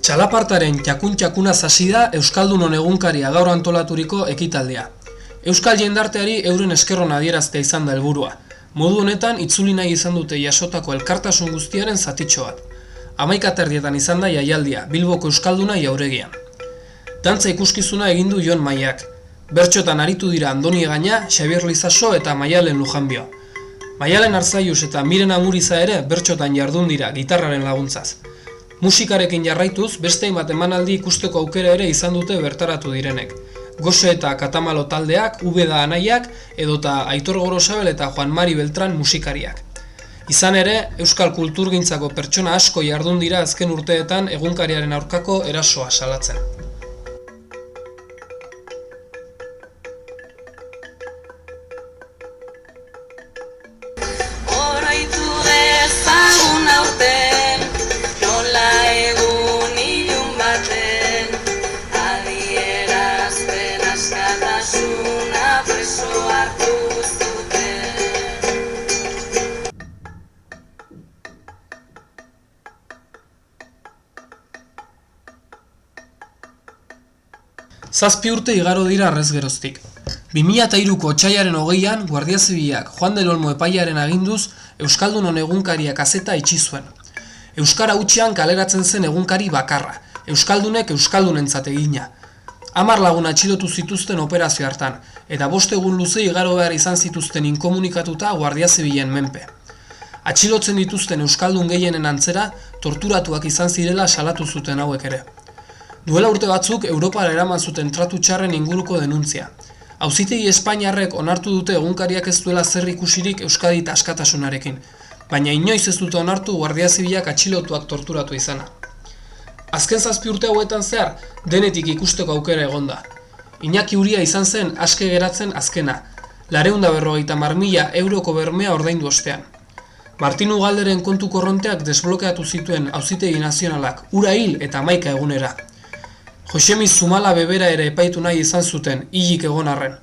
Txalapartaren txakun-txakunaz hasi da Euskaldunon egunkaria gaur antolaturiko ekitaldea. Euskal jendarteari euren eskerron adieraztea izan da helburua. Modu honetan itzuli nahi izan dute jasotako elkartasun guztiaren zatitxo bat. 11:00 izan da jaialdia, Bilboko Euskalduna jauregian. Dantza ikuskizuna egin du Jon Maiak. Bertxotan aritu dira Andoni Egaña, Xabier Lizaso eta Maialen Lujanbio. Maialen Arzaius eta Miren Amuriza ere bertxotan jardun dira gitarraren laguntzaz. Musikarekin jarraituz, beste hainbat emanaldi ikusteko aukera ere izan dute bertaratu direnek. Gose eta Katamalo taldeak, Ubeda Anaiak, edota Aitor Gorosabel eta Juan Mari Beltran musikariak. Izan ere, Euskal Kulturgintzako pertsona asko jardun dira azken urteetan egunkariaren aurkako erasoa salatzen. Zazpi urte igaro dira arrez geroztik. 2003ko otsailaren 20an, Guardia Zibilak Juan del Olmo epailearen aginduz Euskaldunon egunkaria kazeta itxi zuen. Euskara hutsean kaleratzen zen egunkari bakarra, Euskaldunek Euskaldunentzat egina. 10 lagun atxilotu zituzten operazio hartan, eta 5 egun luze igaro behar izan zituzten inkomunikatuta Guardia Zibilen menpe. Atxilotzen dituzten Euskaldun gehienen antzera, torturatuak izan zirela salatu zuten hauek ere. Duela urte batzuk Europara eraman zuten tratu txarren inguruko denuntzia. Auzitegi Espainiarrek onartu dute egunkariak ez duela zer ikusirik Euskadi eta askatasunarekin, baina inoiz ez dute onartu Guardia Zibilak atxilotuak torturatu izana. Azken 7 urte hauetan zehar, denetik ikusteko aukera egonda. Iñaki Uria izan zen aske geratzen azkena, 250.000 euroko bermea ordaindu ostean. Martin Ugalderen kontu korronteak desblokeatu zituen Auzitegi Nazionalak, hura hil eta 11 egunera. Josemi Zumala Bebera ere epaitu nahi izan zuten, hilik egon arren.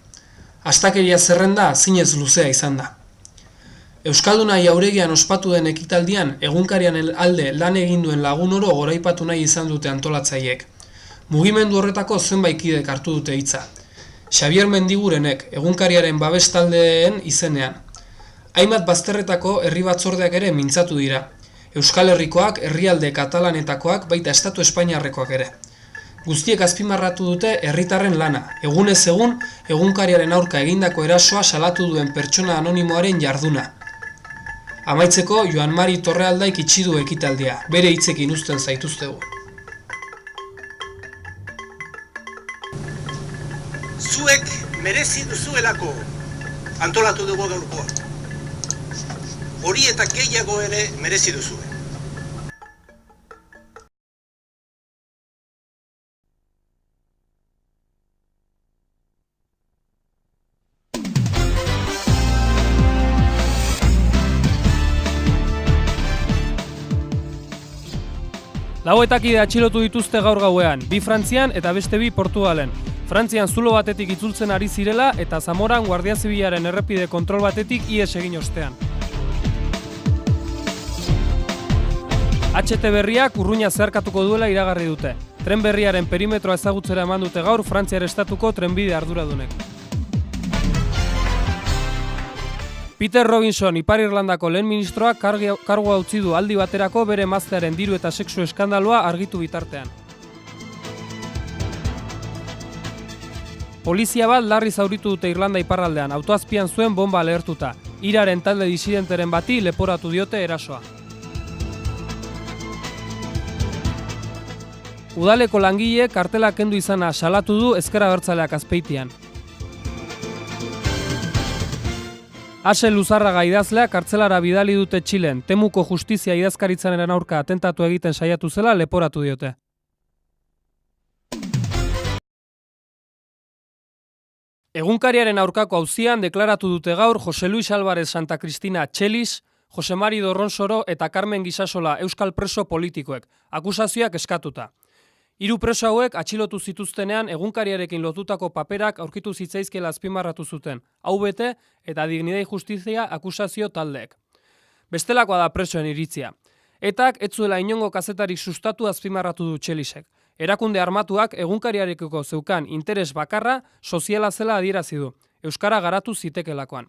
Astakeria zerrenda zinez luzea izan da. Euskalduna jauregian ospatu den ekitaldian, egunkarian alde lan egin duen lagun oro goraipatu nahi izan dute antolatzaileek. Mugimendu horretako zenbait kidek hartu dute hitza. Xabier Mendigurenek, egunkariaren babestaldeen izenean. Hainbat bazterretako herri batzordeak ere mintzatu dira. Euskal Herrikoak, herrialde katalanetakoak, baita estatu espainiarrekoak ere. Guztiek azpimarratu dute herritarren lana, egunez egun, egunkariaren aurka egindako erasoa salatu duen pertsona anonimoaren jarduna. Amaitzeko, Joan Mari Torrealdaik itxi du ekitaldia, bere hitzekin uzten zaituztegu. Zuek merezi duzuelako antolatu dugu gaurkoa. Hori eta gehiago ere merezi duzue. Lauetakide atxilotu dituzte gaur gauean, 2 Frantzian eta beste 2 Portugalen. Frantzian zulo batetik itzultzen ari zirela eta Zamoran Guardia Zibilaren errepide kontrol batetik ihes egin ostean. HT berriak Urruña zeharkatuko duela iragarri dute. Tren berriaren perimetroa ezagutzera eman dute gaur Frantziar estatuko trenbide arduradunek. Peter Robinson, Ipar Irlandako lehen ministroak kargua utzi du aldi baterako bere emaztearen diru eta sexu eskandaloa argitu bitartean. Polizia bat larri zauritu dute Irlanda iparraldean, autoazpian zuen bomba lehertuta. Iraren talde disidenteren bati leporatu diote erasoa. Udaleko langile kartela kendu izana salatu du Ezker Abertzaleak Azpeitian. Axel Luzarraga idazlea kartzelara bidali dute Txilen, Temuko justizia idazkaritzaren aurka atentatu egiten saiatu zela leporatu diote. Egunkariaren aurkako auzian deklaratu dute gaur Jose Luis Álvarez Santa Cristina Txelis, Jose Mari Dorronsoro eta Carmen Gisasola euskal preso politikoek, akusazioak eskatuta. 3 preso hauek atxilotu zituztenean egunkariarekin lotutako paperak aurkitu zitzaizkiela azpimarratu zuten, hau bete eta Dignidad y Justizia akusazio taldeek. Bestelakoa da presoen iritzia. Etak ez zuela inongo kazetarik sustatu azpimarratu du Txelisek. Erakunde armatuak egunkariarekiko zeukan interes bakarra soziala zela adierazi du, euskara garatu zitekelakoan.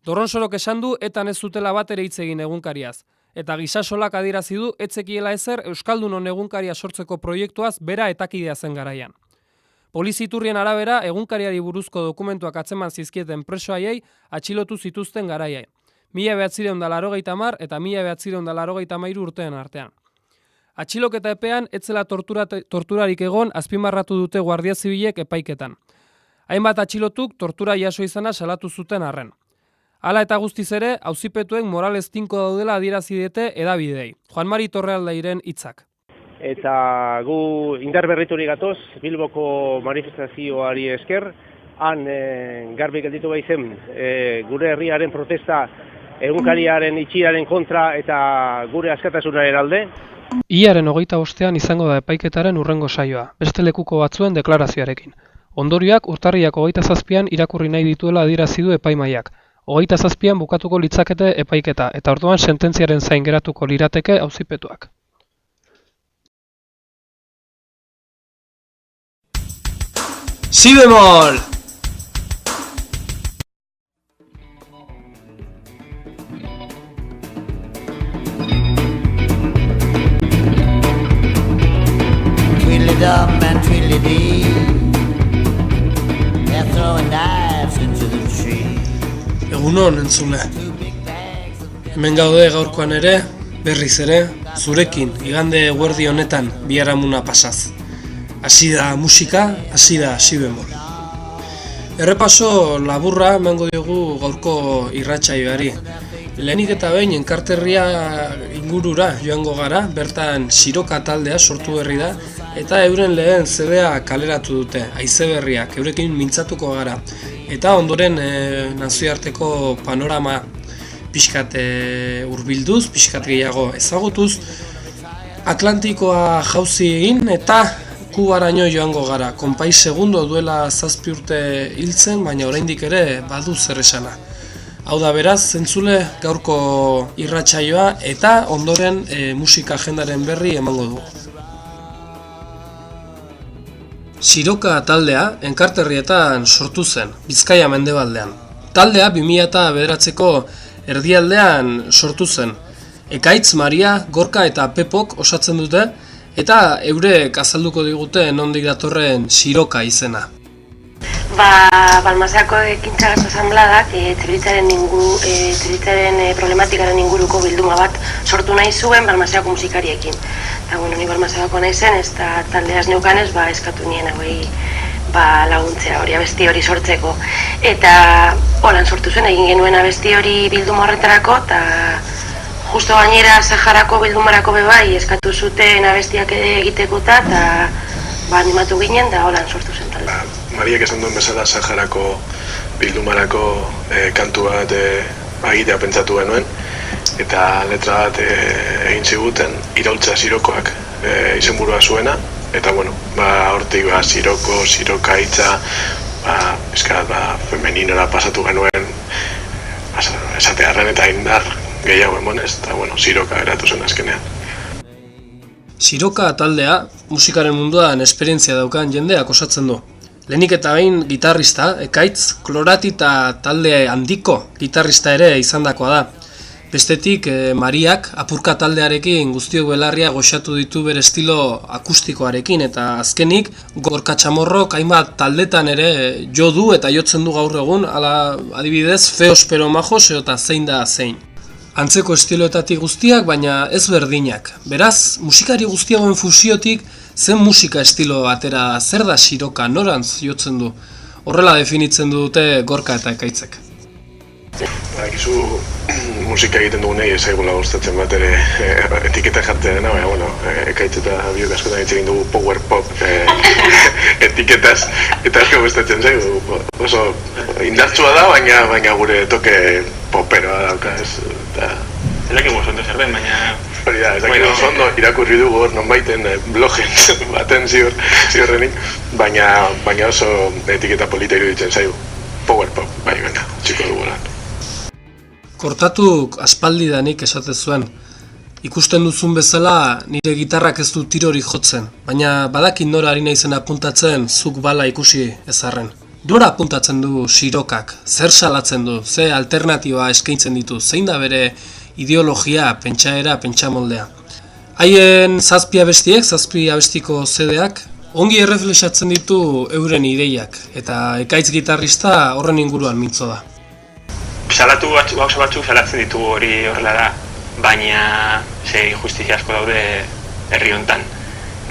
Dorronsorok esan du etan ez zutela bat ere hitz egin egunkariaz, eta Gisasolak adierazi du ez zekiela ezer Euskaldunon egunkaria sortzeko proiektuaz bera etakidea zen garaian. Poliziturrien arabera, egunkariari buruzko dokumentuak atzeman zizkieten presoaiei atxilotu zituzten garaiai. 1980 eta 1983 urteen artean. Atxiloketa epean, etzela torturarik egon azpimarratu dute Guardia Zibilek epaiketan. Hainbat atxilotuk tortura jaso izana salatu zuten arren. Hala eta guztiz ere, auzipetuek moralez tinko daudela adierazi diete hedabidei. Juan Mari Torrealdairen hitzak. Eta gu indar berriturik gatoz, Bilboko manifestazioari esker, han garbi gelditu baizen gure herriaren protesta egunkariaren itxiaren kontra eta gure askatasunaren alde. Iaren 25ean izango da epaiketaren hurrengo saioa, beste lekuko batzuen deklarazioarekin. Ondorioak urtarriak 27ean irakurri nahi dituela adierazi du epaimahaiak. 27ean bukatuko litzakete epaiketa eta orduan sententziaren zain geratuko lirateke auzipetuak. Si bemol! Twiddly-dum and twiddly-dee, they're throwing knives into the tree. Egunon, entzule. Hemen gaude gaurkoan ere, berriz ere, zurekin, igande eguerdi honetan, biharamuna pasaz. Hasi da musika, hasi da si bemol. Errepaso laburra emango diogu gaurko irratsaioari. Lehenik eta behin enkarterria ingurura joango gara, bertan Siroka taldea sortu berri da, eta euren lehen CD-a kaleratu dute, haize berriak, eurekin mintzatuko gara. Eta ondoren nazioarteko panorama pixkat hurbilduz, pixkat gehiago ezagutuz, Atlantikoa jauzi egin eta Kubaraino joango gara. Konpais segundo duela 7 urte hiltzen, baina oraindik ere badu zer esana. Hau da beraz, entzule gaurko irratsaioa eta ondoren musika agendaren berri emango dugu. Siroka taldea enkarterrietan sortu zen, Bizkaia mendebaldean. Taldea 2009ko erdialdean sortu zen. Ekaitz, Maria, Gorka eta Pepok osatzen dute, eta eurek azalduko digute nondik datorren Siroka izena. Balmasako ekintza asambladak txiritzaren problematikaren inguruko bilduma bat sortu nahi zuen Balmasako musikariekin. Eta ni Balmasako naizen, ez da taldeaz neukanez, eskatu nien hauei laguntzea hori, abesti hori sortzeko. Eta holan sortu zen, egin genuen abesti hori bilduma horretarako, eta justo gainera Saharako bildumarako bebai eskatu zuten abestiak egiteko eta animatu ginen da holan sortu zen talde. Mariak esan duen bezala Saharako bildumarako kantu bat egitea pentsatu genuen eta letra bat egin ziguten Iraultza Sirokoak izenburua zuena eta hortik Siroko, Sirokaitza femeninora pasatu genuen esatearren eta indar gehiago emonez, eta Siroka eratu zen azkenean. Siroka taldea, musikaren munduan esperientzia daukan jendeak osatzen du. Lehenik eta behin gitarrista, Ekaitz, Kloratita talde handiko gitarrista ere izandakoa da. Bestetik, Mariak, apurka taldearekin guztiok belarria goxatu ditu bere estilo akustikoarekin, eta azkenik, Gorka Chamorrok hainbat taldetan ere jo du eta jotzen du gaur egun, ala adibidez, Feos Pero Majos eta zein da zein. Antzeko estiloetatik guztiak, baina ez berdinak. Beraz, musikari guztiagoen fusiotik, zen musika estilo atera zer da Siroka, norantz jotzen du? Horrela definitzen dute Gorka eta Ekaitzek. Badakizu musika egiten dugunei ezaigula gustatzen bat ere etiketa jartzea dena, baina Ekaitz eta biok askotan hitz egin dugu power pop etiketaz, eta asko gustatzen zaigu. Oso indartsua da, baina gure toke poperoa dauka ez. Elakik ondo zer den, baina... Hori da, ez dakit oso ondo irakurri dugu hor nonbaiten blogen baten ziurrenik, baina oso etiketa polita iruditzen zaigu. Power pop, bai, txiko dugu lan. Kortatuk aspaldidanik esate zuen. Ikusten duzun bezala, nire gitarrak ez du tirorik jotzen, baina badakin nora ari naizen apuntatzen zuk bala ikusi ezarren. Nora apuntatzen du Xirokak, zer salatzen du, ze alternatiba eskaintzen ditu, zein da bere ideologia, pentsaera, pentsamoldea. Haien 7 abestiek, 7 abestiko CD-ak, ongi erreflexatzen ditu euren ideiak, eta Ekaitz gitarrista horren inguruan mintzo da. Gauza batzuk salatzen ditugu hori horrela da, baina injustizia asko daude herri hontan.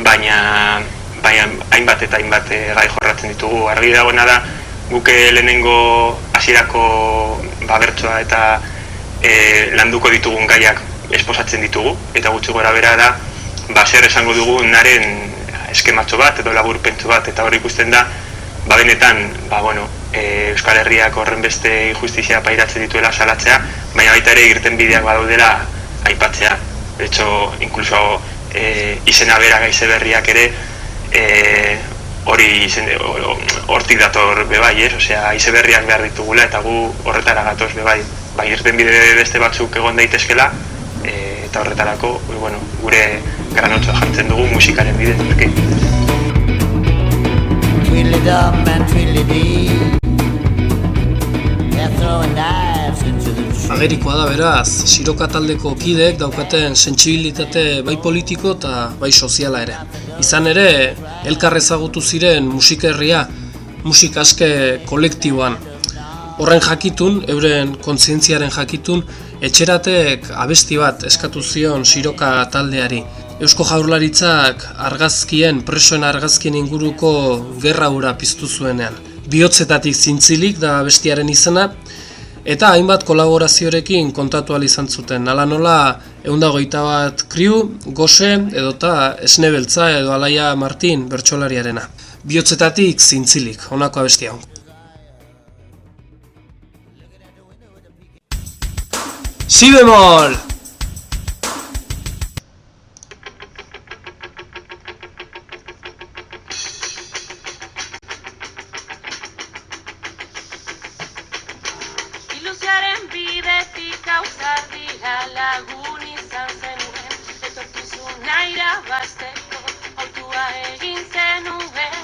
Baina hainbat eta hainbat gai jorratzen ditugu. Argi dagoena da, guk lehenengo hasierako bertsoa eta landuko ditugun gaiak esposatzen ditugu, eta gutxi gora bera da, zer esango dugunaren eskematxo bat edo laburpentxo bat, eta hori ikusten da, benetan, Euskal Herriak horren beste injustizia pairatzen dituela salatzea, baina baita ere irten bideak badaudela aipatzea. De hecho, incluso izena bera Gaize Berriak ere hortik dator bebai, Osea, Gaize Berriak behar ditugula eta gu horretara gatoz bebai. Irten bide beste batzuk egon daitezkela, eta horretarako gure granotxoa jartzen dugu musikaren bidez. Twiddly-dum and twiddly-dee, they're throwing knives into the tree. Agerikoa da beraz, Xiroka taldeko kideek daukaten sentsibilitate bai politiko eta bai soziala ere. Izan ere, elkar ezagutu ziren musikerria, musikaske kolektiboan. Horren jakitun, euren kontzientziaren jakitun, etxeratek abesti bat eskatu zion Xiroka taldeari. Eusko Jaurlaritzak presoen argazkien inguruko gerra hura piztu zuenean. Bihotzetatik zintzilik da abestiaren izena, eta hainbat kolaboraziorekin kontatu ahal izan zuten. Hala nola 121 Kriu, Gose edota Esne Beltza edo Alaia Martin bertsolariarena. Bihotzetatik zintzilik, honako abesti hau. Si bemol! Ilusiaren bidetik hauzar dira lagun izan zenuen, etorkizuna irabazteko autua egin zenuen,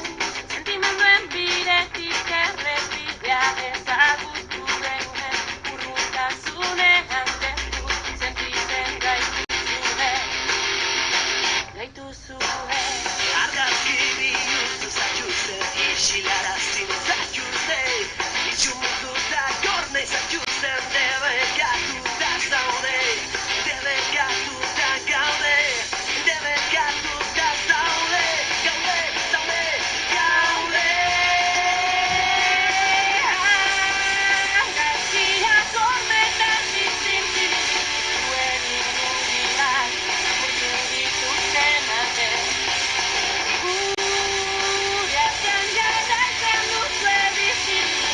sentimenduen bidetik errepidea ezagutu genuen, urruntasunean gertu sentitzen gaituzue. Argazki bihurtu zaituzte, isilarazin zaituzte, itxumututa gorne zaituzten, debekatuta zaude, debekatuta gaude, debekatuta zaude, gaude, zaude, gaude. Argazkiak hormetatik zintzilik, duen irudiak, urtu dituzten arte. Gure artean jarraitzen duzue bizirik,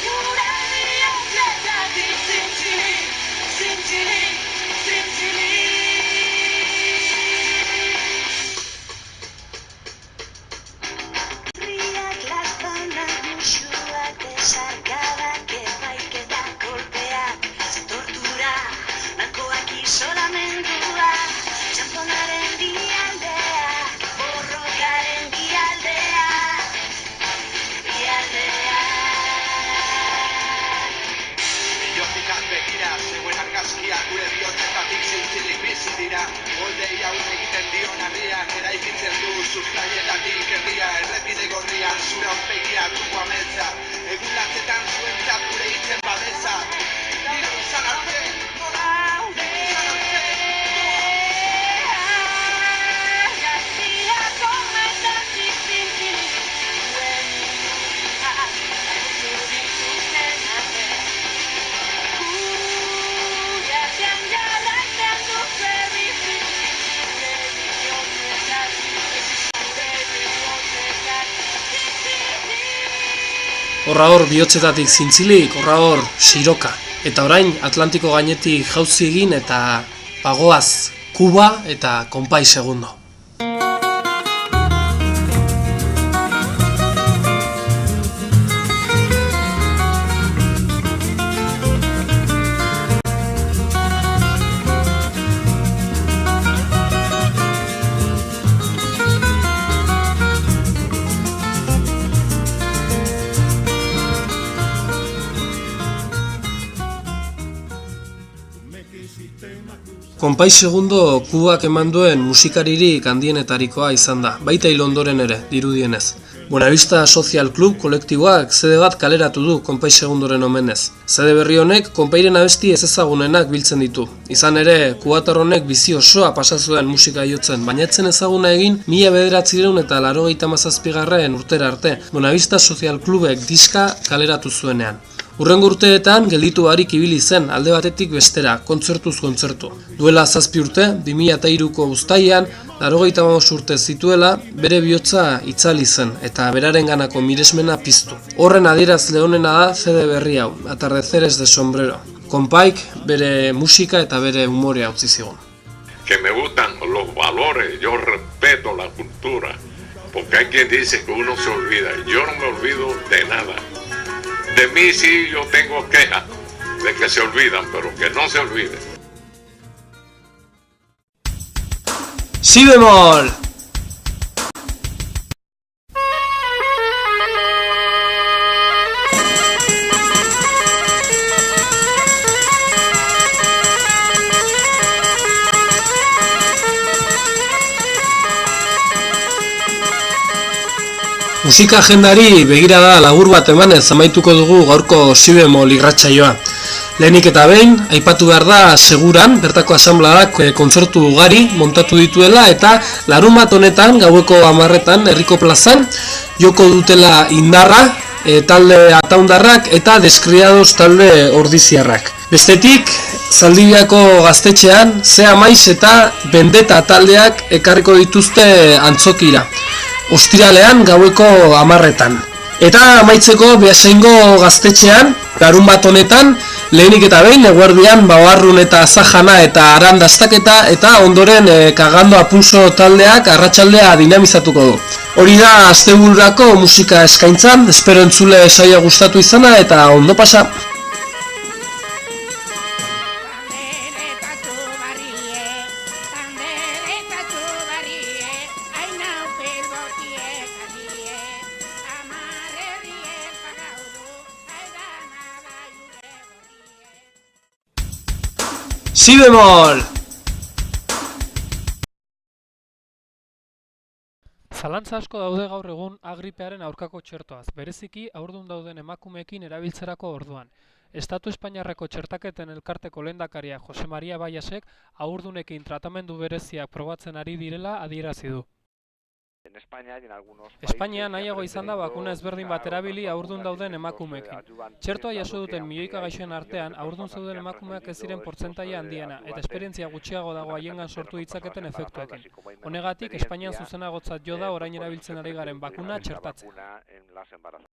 Gure bihotzeetatik, zintzilik, zintzilik, zintzilik. Riak, las palmas, musuak, desarkadak, epaiketak, golpeak, tortura, narkoak, isolamendua, txamponaren bialdea, borrokaren bialdea, bialdea. Bihotzikak begira, zeuen argazkia gure bihotzetatik zintzilik bizi dira. Moldei aurre egiten dion harriak, eraikitzen du sustaietatik herria, errepide gorrian zure aurpegia dugu ametza. Egun latzetan zuentzat gure hitzen babesa. Nire izan arte, nola? Izan arte, Argazkiak hormetatik zintzilik, duen irudiak, urtu dituzten arte. Gure artean jarraitzen duzue bizirik, gure bihotzeetatik, zintzilik. Horra hor bihotzetatik zintzilik, horra hor Xiroka. Eta orain Atlantiko gainetik jauzi egin eta pagoaz Kuba eta Konpai Segundo. Konpai Segundo Kubak eman duen musikaririk handienetarikoa izan da, baita hil ondoren ere, dirudienez. Buenavista Social Club kolektiboak CD bat kaleratu du Konpai Segundoren omenez. CD berri honek konpairen abesti ezezagunenak biltzen ditu. Izan ere, kubatar honek bizi osoa pasa zuen musika jotzen, baina etzen ezaguna egin 1987 urtera arte, Buenavista Social Clubek diska kaleratu zuenean. Hurrengo urteetan gelditu barik ibili zen alde batetik bestera, kontzertuz kontzertu. Duela 7 urte, 2003ko uztailean, 85 urte zituela, bere bihotza itzali zen eta berarenganako miresmena piztu. Horren adierazle honena da CD berri hau, Atardeceres de Sombrero. Konpaik bere musika eta bere umorea utzi zigun. Que me gustan los valores, yo respeto la cultura, porque hay quien dice que uno se olvida, yo no me olvido de nada. De mí sí yo tengo queja de que se olvidan, pero que no se olviden. Si bemol! Musika agendari begirada labur bat emanez amaituko dugu gaurko si bemol irratsaioa. Lehenik eta behin, aipatu behar da Seguran, bertako asanbladak kontzertu ugari montatu dituela eta larunbat honetan, gaueko 10etan, herriko plazan, joko dutela Indarra, talde Ataundarrak eta Deskriados talde Ordiziarrak. Bestetik, Zaldibiako gaztetxean, Zea Maiz eta Bendeta taldeak ekarriko dituzte antzokira. Ostiralean gaueko 10etan. Eta amaitzeko Beasaingo gaztetxean, larunbat honetan, lehenik eta behin, eguerdian, Baoarrun eta Zajana eta Arandastaketa eta ondoren Kagando Apulso taldeak arratsaldea dinamizatuko du. Hori da astebururako musika eskaintzan, espero entzule saia gustatu izana eta ondo pasa. Si bemol! Zalantza asko daude gaur egun agripearen aurkako txertoaz, bereziki haurdun dauden emakumeekin erabiltzerako orduan. Estatu Espainiarreko txertaketen elkarteko lehendakaria Jose Maria Baiasek haurdunekin tratamendu bereziak probatzen ari direla adierazi du. Espainian nahiago izan da bakuna ezberdin bat erabili haurdun dauden emakumeekin. Txertoa jaso duten milioika gaixoen artean haurdun zeuden emakumeak ez ziren portzentaia handiena eta esperientzia gutxiago dago haiengan sortu ditzaketen efektuekin. Honegatik Espainian zuzenagotzat jo da orain erabiltzen ari garen bakuna txertatzea.